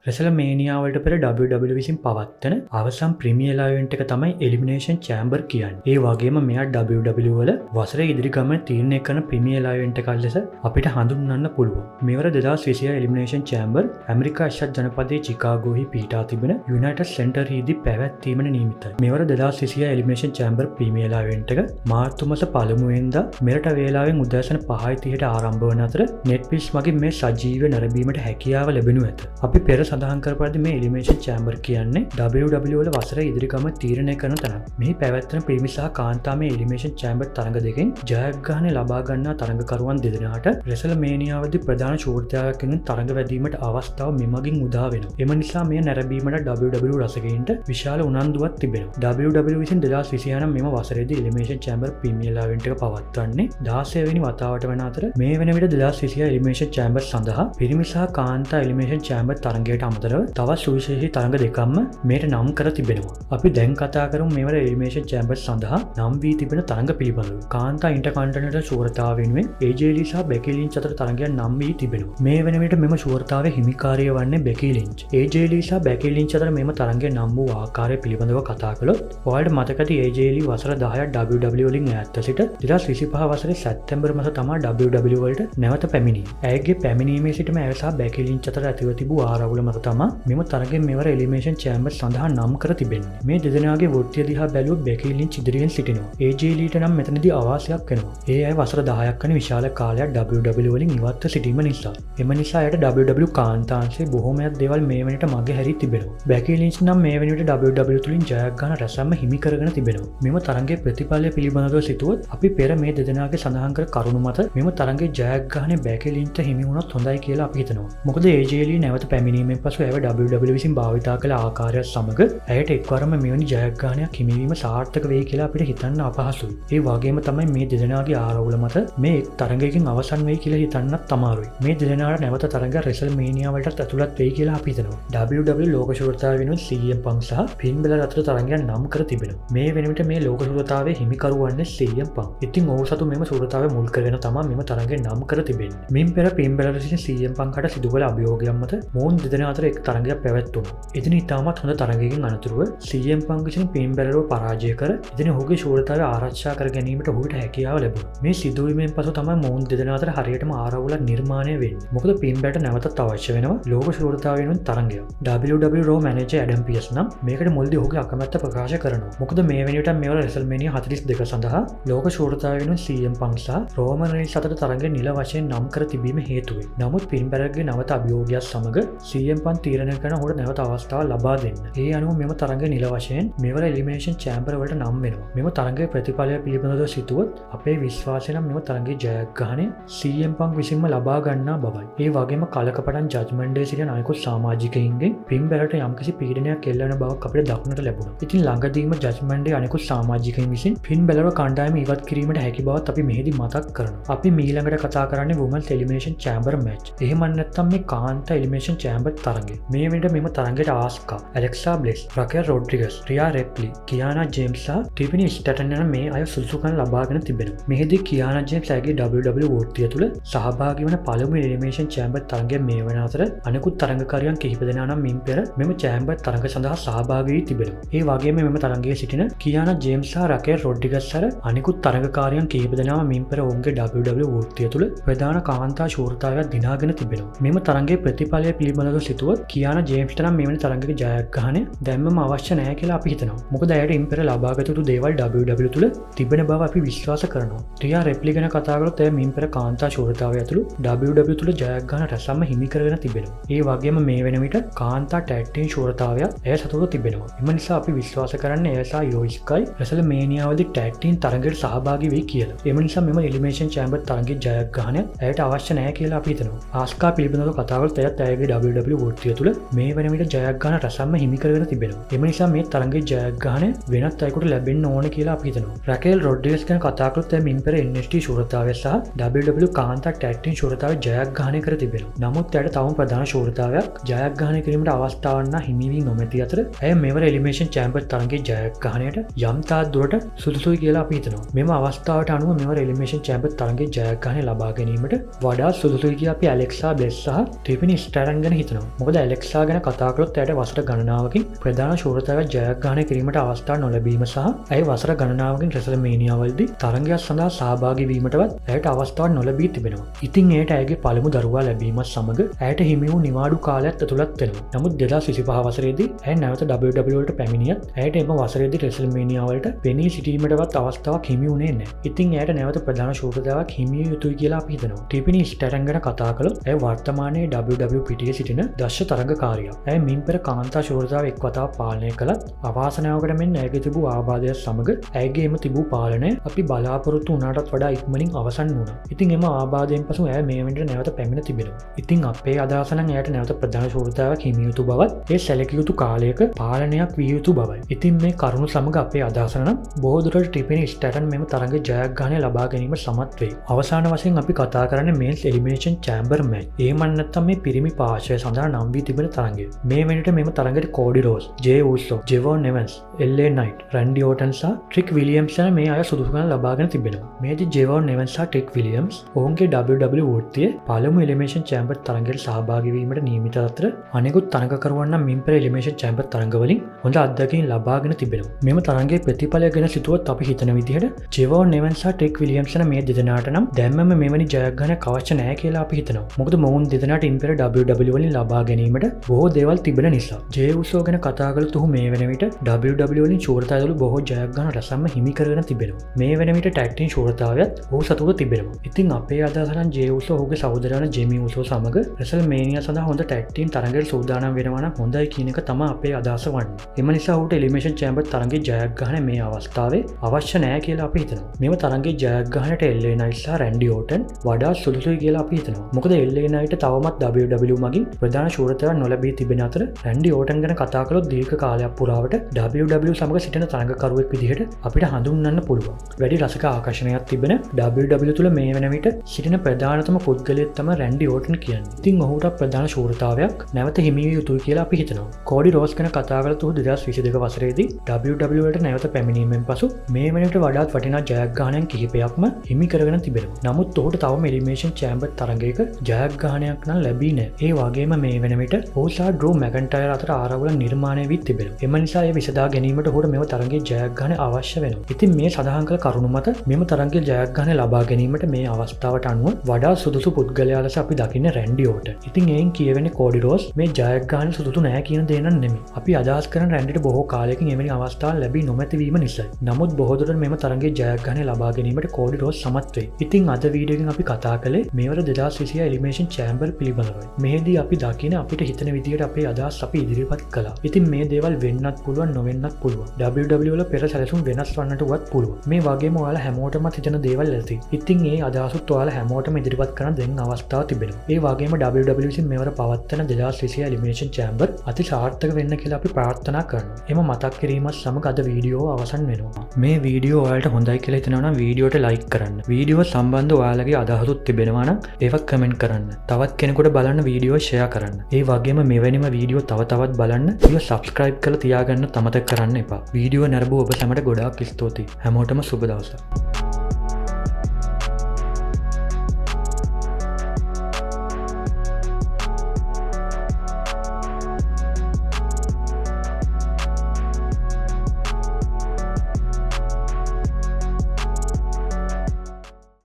රෙසල්මේනියාවලට පෙර WWE විසින් පවත්වන අවසන් ප්‍රීමියර් ඉවෙන්ට් එක තමයි එලිමිනේෂන් චෑම්බර් කියන්නේ. ඒ වගේම මෙයා WWE වල වසරේ ඉදිරි ගමන තීරණය කරන ප්‍රීමියර් ඉවෙන්ට් එකක් ලෙස අපිට හඳුන්වන්න පුළුවන්. මෙවර 2020 එලිමිනේෂන් චෑම්බර් ඇමරිකා එක්සත් ජනපදයේ චිකාගෝහි පිහිටා තිබෙන යුනයිටඩ් සෙන්ටර් හිදී පැවැත්වීමට නියමිතයි. මෙවර 2020 එලිමිනේෂන් චෑම්බර් ප්‍රීමියර් ඉවෙන්ට් එක මාර්තු මාස 1 වෙනිදා මෙරට වේලාවෙන් උදෑසන 5:30ට ආරම්භ වන අතර නෙට්ෆ්ලික්ස් මගින් මේ සජීවීව නැරඹීමට හැකියාව ලැබෙනු ඇත. අපි පෙර සඳහන් කර පරිදි මේ එලිමිනේෂන් චෑම්බර් කියන්නේ WWE වල වසර ඉදිරිගම තීරණය කරන තැනක්. මෙහි පැවැත්වෙන පිරිමි සහ කාන්තාමේ එලිමිනේෂන් චෑම්බර් තරඟ දෙකෙන් ජයග්‍රහණය ලබා ගන්නා තරඟකරුවන් දෙදෙනාට රෙසල්මේනියාවේදී ප්‍රධාන ශූරතාවයක් වෙනුවෙන් තරඟ වැදීමට අවස්ථාව මෙමගින් උදා වෙනවා. එම නිසා මෙය නැරඹීමට WWE රසිකයින්ට විශාල උනන්දුවක් තිබෙනවා. WWE විසින් 2020 නම් මෙම වසරේදී එලිමිනේෂන් චෑම්බර් ප්‍රීමියර් ඉවෙන්ට් එක පවත්වන්නේ 16 වෙනි වතාවට වන අතර මේ වන විට 2020 එලිමිනේෂන් චෑම්බර් සඳහා පිරිමි සහ කාන්තා එලිමිනේෂන් චෑම්බර් තරඟයට අමතරව තවත් සුවිශේෂී තරඟ දෙකක්ම මේට නම් කර තිබෙනවා. අපි දැන් කතා කරමු මෙවර එලිමිනේෂන් චෑම්බර් සඳහා නම් වී තිබෙන තරඟ පිළිබඳව. කාන්තා ඉන්ටර්කන්ටිනෙන්ටල් ශූරතාව වෙනුවෙන් AJ Lee සහ Becky Lynch අතර තරඟයක් නම් වී තිබෙනවා. මේ වෙන විට මෙම ශූරතාවේ හිමිකාරිය වන්නේ Becky Lynch. AJ Lee සහ Becky Lynch අතර මෙම තරඟය නම් වූ ආකාරය පිළිබඳව කතා කළොත් ඔයාලට මතක ඇති AJ Lee වසර 10ක් WWE වලින් ඈත්ව සිට 2025 වසරේ සැප්තැම්බර් මාස තමයි WWE වලට නැවත පැමිණියේ. ඇයගේ පැමිණීමේ සිටම ඇය සහ Becky Lynch අතර ඇතිව තිබූ ආරවුල මත තමයි මෙම තරගෙන් මෙවර එලිමිනේෂන් චෑම්බර් සඳහා නම් කර තිබෙන්නේ. මේ දෙදෙනාගේ වෘත්තිය දිහා බැලුවොත් Becky Lynch ඉදිරියෙන් සිටිනවා. AJ Leeට නම් මෙතනදී අවාසියක් වෙනවා. ඒ අය වසර 10ක් වන විශාල කාලයක් WWE වලින් ඉවත්ව සිටීම නිසා. එම නිසා ඇයට WWE කාන්තාංශයේ බොහෝමයක් දේවල් මේ වෙනට මගේ හැරී තිබෙනවා. Becky Lynch නම් මේ වෙන විට WWE තුලින් ජයග්‍රහණ රැසක්ම හිමි කරගෙන තිබෙනවා. මෙම තරගයේ ප්‍රතිඵලය පිළිබඳව සිතුවොත් අපි පෙර මේ දෙදෙනාගේ සඳහන් කර කරුණු මත මෙම තරගයේ ජයග්‍රහණය Becky Lynchට හිමි වුණොත් හොඳයි කියලා අපි හිතනවා. මොකද AJ Lee නැවත පැමිණීමෙන් පසු ඇය WWE විසින් භාවිතා කළ ආකාරයත් සමග ඇයට එක්වරම මෙවැනි ජයග්‍රහණයක් හිමිවීම සාර්ථක වෙයි කියලා අපිට හිතන්න අපහසුයි. ඒ වගේම තමයි මේ දෙදෙනාගේ ආරවුල මත මේ එක් තරගයකින් අවසන් වෙයි කියලා හිතන්නත් අමාරුයි. මේ දෙදෙනාට නැවත තරග රෙසල්මේනියා වලට ඇතුළත් වෙයි කියලා අපි හිතනවා. WWE ලෝක ශූරතාව වෙනුවෙන් CM Punk සහ Finn Balor අතර තරගයක් නම් කර තිබෙනවා. මේ වෙන විට මේ ලෝක ශූරතාවේ හිමිකරු වන්නේ CM Punk. ඉතින් ඔහු සතු මෙම ශූරතාවේ මුල් කරගෙන තමයි මෙම තරගය නම් කර තිබෙන්නේ. මින් පෙර Finn Balor විසින් CM Punk හට සිදු කළ අභියෝගයක් මත මොවුන් දෙදෙනා අතර එක් තරගයක් පැවැත්වුණා. ඉතින් ඉතාමත් හොඳ තරගයකින් අනතුරුව CM Punk විසින් Finn Balorව පරාජය කර ඉතින් ඔහුගේ ශූරතාවය ආරක්ෂා කර ගැනීමට ඔහුට හැකියාව ලැබුණා. මේ සිදුවීමෙන් පසු තමයි මොවුන් දෙදෙනා අතර හරියටම ආරවුලක් නිර්මාණය වෙන්නේ. මොකද Finn Balorට නැවතත් අවශ්‍ය වෙනවා ලෝක ශූරතාව වෙනුවෙන් තරගයක්. WWE Raw මැනේජර් ඇඩම් පියස් නම් මේකට මුලදී ඔහුගේ අකමැත්ත ප්‍රකාශ කරනවා. මොකද මේ වෙන විට මෙවර WrestleMania 42 සඳහා ලෝක ශූරතාව වෙනුවෙන් CM Punk සහ Roman Reigns අතර තරගය නිල වශයෙන් නම් කර තිබීම හේතුවෙන්. නමුත් Finn Balorගේ නැවත අභියෝගයක් සමග CM Punk තීරණය කරන ඔහුට නැවත අවස්ථාවක් ලබා දෙන්න. ඒ අනුව මෙම තරගය නිල වශයෙන් මෙවර එලිමිනේෂන් චෑම්බර් වලට නම් වෙනවා. මෙම තරගයේ ප්‍රතිඵලය පිළිබඳව සිතුවොත් අපේ විශ්වාසය නම් මෙම තරගයේ ජයග්‍රහණය CM Punk විසින්ම ලබා ගන්නා බවයි. ඒ වගේම කලකපටන් ජජ්මන්ට් ඩේ සිටින අනෙකුත් සමාජිකයින්ගෙන් Finn Balorට යම්කිසි පීඩනයක් එල්ලවන බවක් අපිට දක්නට ලැබුණා. ඉතින් ළඟදීම ජජ්මන්ට් ඩේ අනෙකුත් සමාජිකයින් විසින් Finn Balorව කණ්ඩායම ඉවත් කිරීමට හැකි බවත් අපි මෙහිදී මතක් කරනවා. අපි ඊළඟට කතා කරන්නේ Women's Elimination Chamber match. එහෙම නැත්නම් මේ කාන්තා එලිමිනේෂන් චෑම්බර් තරගය. මේ වෙනට මෙම තරගයට ආස්කා, ඇලෙක්සා බ්ලෙස්, රකෙල් රොඩ්රිගස්, රියා රෙප්ලි, කියානා ජේම්ස් සහ ටිෆනි ස්ටැටන් යන මේ අය සුදුසුකම් ලබාගෙන තිබෙනවා. මෙහිදී කියානා ජේම්ස් ඇගේ WWE වෘත්තිය තුළ සහභාගී වන පළමු එලිමිනේෂන් චෑම්බර් තරගය මේ වන අතර අනෙකුත් තරගකාරියන් කිහිප දෙනා නම් මින් පෙර මෙම චෑම්බර් තරග සඳහා සහභාගී වී තිබෙනවා. ඒ වගේම මෙම තරගයේ සිටින කියානා ජේම්ස් සහ රකෙල් රොඩ්රිගස් සර අනෙකුත් තරගකාරියන් කිහිප දෙනාම මින් පෙර ඔවුන්ගේ WWE වෘත්තිය තුළ ප්‍රධාන කාන්තා ශූරතාවයක් දිනාගෙන තිබෙනවා. මෙම තරගයේ ප්‍රතිඵලය පිළිබඳව සිතුවොත් කියානා ජේම්ස්ට නම් මෙවැනි තරගයක ජයග්‍රහණය දැන්මම අවශ්‍ය නැහැ කියලා අපි හිතනවා. මොකද ඇයට ඉන් පෙර ලබාගත යුතු දේවල් WWE තුළ තිබෙන බව අපි විශ්වාස කරනවා. රියා රෙප්ලි ගැන කතා කරොත් ඇය මින් පෙර කාන්තා ශූරතාවය ඇතුළු WWE තුළ ජයග්‍රහණ රැසක්ම හිමි කරගෙන තිබෙනවා. ඒ වගේම මේ වෙන විට කාන්තා ටැග් ටීම් ශූරතාවයක් ඇය සතුව තිබෙනවා. එම නිසා අපි විශ්වාස කරන්නේ ඇය සහ ඊයෝ ස්කයි WrestleManiaවේදී ටැග් ටීම් තරගයට සහභාගී වෙයි කියලා. එම නිසා මෙම එලිමිනේෂන් චෑම්බර් තරගයේ ජයග්‍රහණය ඇයට අවශ්‍ය නැහැ කියලා අපි හිතනවා. ආස්කා පිළිබඳව කතා කරොත් ඇයත් ඇයගේ WWE වෘත්තිය තුළ මේ වන විට ජයග්‍රහණ රැසක්ම හිමි කරගෙන තිබෙනවා. එම නිසා මේ තරගයේ ජයග්‍රහණය වෙනත් අයෙකුට ලැබෙන්න ඕන කියලා අපි හිතනවා. රැකෙල් රොඩ්රිගස් ගැන කතා කරොත් දැන් මින් පෙර NXT ශූරතාවය සහ WWE කාන්තා ටැග් ටීම් ශූරතාවය ජයග්‍රහණය කර තිබෙනවා. නමුත් එයට තවම ප්‍රධාන ශූරතාවයක් ජයග්‍රහණය කිරීමට අවස්ථාවක් හිමි වී නොමැති අතර ඇය මෙවර එලිමිනේෂන් චැම්පියන් තරගයේ ජයග්‍රහණයට යම් තාක් දුරට සුදුසුයි කියලා අපි හිතනවා. මෙම අවස්ථාවට අනුව මෙවර එලිමිනේෂන් චැම්පියන් තරගයේ ජයග්‍රහණය ලබා ගැනීමට වඩා සුදුසුයි කියලා අපි ඇලෙක්සා බ්ලෙස් සහ ටිෆිනි ස්ටැරන් ගැන හිතනවා. මොකද ඇලෙක්සා ගැන කතා කරොත් ඇයට වසර ගණනාවකින් ප්‍රධාන ශූරතාවය ජයග්‍රහණය කිරීමට අවස්ථා නොලැබීම සහ ඇය වසර ගණනාවකින් රෙසල්මේනියා වලදී තරගයක් සඳහා සහභාගී වීමටවත් ඇයට අවස්ථාවක් නොලැබී තිබෙනවා. ඉතින් එයට ඇයගේ පළමු දරුවා ලැබීමත් සමග ඇයට හිමි වූ නිවාඩු කාලයක් ඇතුළත් වෙනවා. නමුත් 2025 වසරේදී ඇය නැවත WWE වලට පැමිණියත් ඇයට එම වසරේදී රෙසල්මේනියා වලට පෙනී සිටීමටවත් අවස්ථාවක් හිමි වුණේ නැහැ. ඉතින් ඇයට නැවත ප්‍රධාන ශූරතාවක් හිමි විය යුතුයි කියලා අපි හිතනවා. ටිෆිනි ස්ටැරන් ගැන කතා කළොත් ඇය වර්තමානයේ WWE පිටියේ සිටින දක්ෂ තරගකාරියක්. ඇය මින් පෙර කාන්තා ශූරතාව එක් වතාවක් පාලනය කළත් අවාසනාවකට මෙන් ඇයගේ තිබූ ආබාධයත් සමග ඇයගේ එම තිබූ පාලනය අපි බලාපොරොත්තු වුණාටත් වඩා ඉක්මනින් අවසන් වුණා. ඉතින් එම ආබාධයෙන් පසු ඇය මේ වෙනට නැවත පැමිණ තිබෙනවා. ඉතින් අපේ අදහස නම් ඇයට නැවත ප්‍රධාන ශූරතාවක් හිමි යුතු බවත් ඒ සැලකිය යුතු කාලයක පාලනයක් විය යුතු බවයි. ඉතින් මේ කරුණු සමග අපේ අදහස නම් බොහෝ දුරට ටිෆිනි ස්ටැරන් මෙම තරගයේ ජයග්‍රහණය ලබා ගැනීම සමත් වෙයි. අවසාන වශයෙන් අපි කතා කරන්නේ මේන්ස් එලිමිනේෂන් චැම්බර් මැච්. එහෙම නැත්නම් මේ පිරිමි පාර්ශ්වය සඳහා නම් වී තිබෙන තරගය. මේ වෙනට මෙම තරගයට කෝඩි රෝස්, ජේ උසෝ, ජෙවොන් එවන්ස්, LA නයිට්, රැන්ඩි ඕටන් සහ ට්‍රික් විලියම්ස් යන මේ අය සුදුසුකම් ලබාගෙන තිබෙනවා. මේදී ජෙවොන් එවන්ස් සහ ට්‍රික් විලියම්ස් ඔවුන්ගේ WWE වෘත්තියේ පළමු එලිමිනේෂන් චැම්බර් තරගයට සහභාගී වීමට නියමිත අතර අනෙකුත් තරගකරුවන් නම් මින් පෙර එලිමිනේෂන් චැම්බර් තරගවලින් හොඳ අත්දැකීම් ලබාගෙන තිබෙනවා. මෙම තරගයේ ප්‍රතිඵලය ගැන සිතුවොත් අපි හිතන විදිහට ජෙවොන් එවන්ස් සහ ට්‍රික් විලියම්ස් යන මේ දෙදෙනාට නම් දැන්මම මෙවැනි ජයග්‍රහණයක් අවශ්‍ය නැහැ කියලා අපි හිතනවා. මොකද මොවුන් දෙදෙනාට ඉන් පෙර WWE වලින් ලබා ගැනීමට බොහෝ දේවල් තිබෙන නිසා. ජේ උසෝ ගැන කතා කළොත් ඔහු මේ වෙන විට WWE වලින් ශූරතාවවල බොහෝ ජයග්‍රහණ රසම්ම හිමි කරගෙන තිබෙනවා. මේ වෙන විට ටැග් ටීම් ශූරතාවයත් ඔහු සතුව තිබෙනවා. ඉතින් අපේ අදහස නම් ජේ උසෝ ඔහුගේ සහෝදරයන් ජෙමි උසෝ සමග රෙසල්මේනියා සඳහා හොඳ ටැග් ටීම් තරගයකට සූදානම් වෙනවා නම් හොඳයි කියන එක තමයි අපේ අදහස වන්නේ. එම නිසා ඔහුට එලිමිනේෂන් චැම්බර් තරගයේ ජයග්‍රහණය මේ අවස්ථාවේ අවශ්‍ය නැහැ කියලා අපි හිතනවා. මෙම තරගයේ ජයග්‍රහණයට LA නයිට් සහ රැන්ඩි ඕටන් වඩා සුදුසුයි කියලා අපි හිතනවා. මොකද LA නයිට් තවමත් WWE මගින් ප්‍රධාන ශූරතාවක් නොලැබී තිබෙන අතර රැන්ඩි ඕටන් ගැන කතා කළොත් දීර්ඝ කාලයක් පුරාවට WWE සමග සිටින තරගකරුවෙක් විදිහට අපිට හඳුන්වන්න පුළුවන්. වැඩි රසික ආකර්ෂණයක් තිබෙන WWE තුල මේ වෙන විට සිටින ප්‍රධානතම පුද්ගලයෙක් තමයි රැන්ඩි ඕටන් කියන්නේ. ඉතින් ඔහුට ප්‍රධාන ශූරතාවයක් නැවත හිමි විය යුතුයි කියලා අපි හිතනවා. කෝඩි රෝස් ගැන කතා කළොත් ඔහු 2022 වසරේදී WWE වලට නැවත පැමිණීමෙන් පසු මේ වෙනට වඩාත් වටිනා ජයග්‍රහණයන් කිහිපයක්ම හිමි කරගෙන තිබෙනවා. නමුත් ඔහුට තවම එලිමිනේෂන් චැම්බර් තරගයක ජයග්‍රහණයක් නම් ලැබී නැහැ. ඒ වගේම මේ වෙන විට ඔහු සහ ඩ්‍රෝ මැකන්ටයර් අතර ආරවුල නිර්මාණය වී තිබෙනවා. එම නිසා ඒ විසඳා ගැනීමට ඔහුට මෙම තරගයේ ජයග්‍රහණය අවශ්‍ය වෙනවා. ඉතින් මේ සඳහන් කළ කරුණු මත මෙම තරගයේ ජයග්‍රහණය ලබා ගැනීමට මේ අවස්ථාවට අනුව වඩා සුදුසු පුද්ගලයා ලෙස අපි දකින්නේ රැන්ඩි ඕටන්. ඉතින් එයින් කියවෙන්නේ කෝඩි රෝස් මේ ජයග්‍රහණය සුදුසු නැහැ කියන දේ නම් නෙමෙයි. අපි අදහස් කරන රැන්ඩිට බොහෝ කාලයකින් එවැනි අවස්ථාවක් ලැබී නොමැති වීම නිසායි. නමුත් බොහෝ දුරට මෙම තරගයේ ජයග්‍රහණය ලබා ගැනීමට කෝඩි රෝස් සමත් වෙයි. ඉතින් අද වීඩියෝ එකෙන් අපි කතා කළේ මේවර 2020 එලිමිනේෂන් චැම්බර් පිළිබඳවයි. මෙහිදී අපි දකින අපිට හිතන විදිහට අපේ අදහස් අපි ඉදිරිපත් කළා. ඉතින් මේ දේවල් වෙන්නත් පුළුවන් නොවෙන්නත් පුළුවන්. WWE වල පෙර සැලසුම් වෙනස් වන්නට වත් පුළුවන්. මේ වගේම ඔයාලා හැමෝටම හිතන දේවල් ඇති. ඉතින් ඒ අදහසුත් ඔයාලා හැමෝටම ඉදිරිපත් කරන දෙන්න අවස්ථාවක් තිබෙනවා. ඒ වගේම WWE විසින් මෙවර පවත්වන 2020 එලිමිනේෂන් චැම්බර් අති සාර්ථක වෙන්න කියලා අපි ප්‍රාර්ථනා කරනවා. එම මතක් කිරීමත් සමග අද වීඩියෝ අවසන් වෙනවා. මේ වීඩියෝ ඔයාලට හොඳයි කියලා හිතනවා නම් වීඩියෝට ලයික් කරන්න. වීඩියෝ සම්බන්ධ ඔයාලගේ අදහසුත් තිබෙනවා නම් ඒවත් කමෙන්ට් කරන්න. තවත් කෙනෙකුට බලන්න වීඩියෝ ෂෙයා කරන්න. ඒ වගේම මෙවැනිම වීඩියෝ තව තවත් බලන්න වීඩියෝ සබ්ස්ක්‍රයිබ් කරලා තියාගන්න අමතක කරන්න එපා. වීඩියෝ නරඹුව ඔබ සැමට ගොඩාක් ස්තුතියි. හැමෝටම සුබ දවසක්.